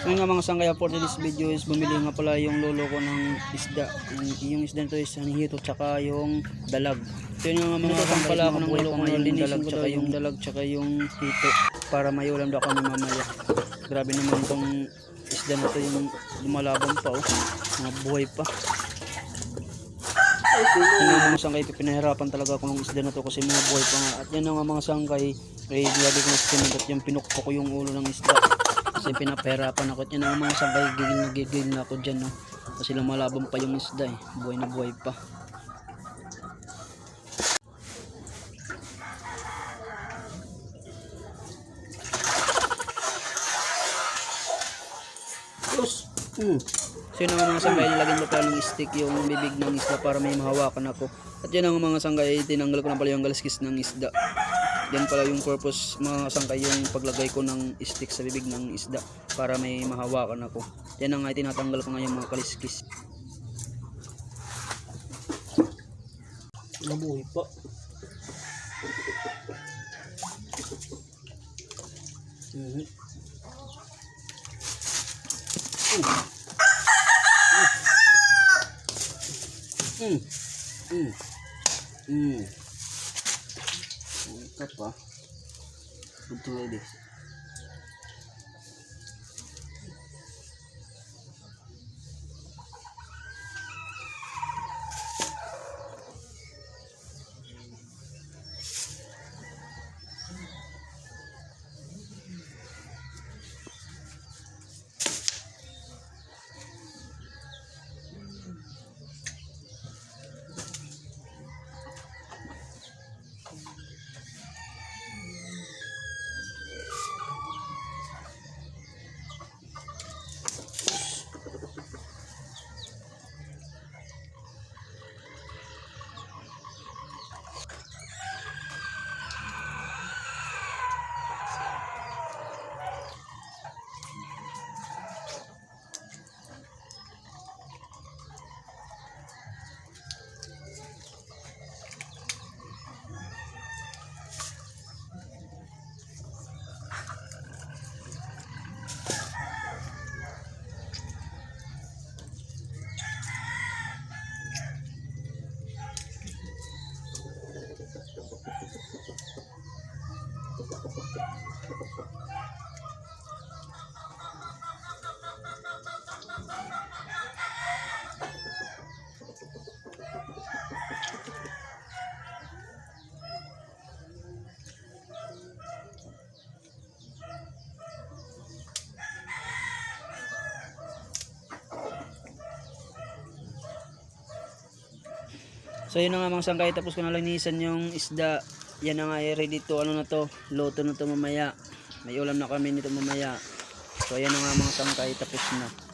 So yun nga mga sangkaya for this video is bumili nga pala yung lolo ko ng isda. Yung isda nito is hito tsaka yung dalag. So yun nga mga sangkaya pala ako ng lolo ko na linisin ko daw yung dalag tsaka yung hito para may ulam daw kami mamaya. Grabe naman tong isda na to, yung lumalabang pa oh. Mga buhay pa. Yung mga sangkay pinahirapan talaga ako ng isda na to kasi mga buhay pa nga. At yan nga mga sangkay ay grabe ko na sinunod yung pinukpo ko yung ulo ng isda. Kasi pinapahirapan ako. At yan ang mga sangkay, gigil na ako dyan no? Kasi lumalabang pa yung isda eh. Buhay na buhay pa. So yun ang mga sangkay, nilagyan ko pala ng stick yung bibig ng isda para may mahawakan ako. At yan ang mga sangkay, tinanggal ko na pala yung galaskis ng isda. Yan pala yung purpose mga sangkay, yung paglagay ko ng stick sa bibig ng isda para may mahawakan ako. Yan ang tinatanggal ko nga yung mga kaliskis. Mabuhay pa. Ito pa. Ito lady. So yun na nga mga sangkay, tapos ko na linisan yung isda. Yan na nga, ready to ano na to, luto na to mamaya. May ulam na kami nito mamaya. So yan na nga mga sangkay, tapos na.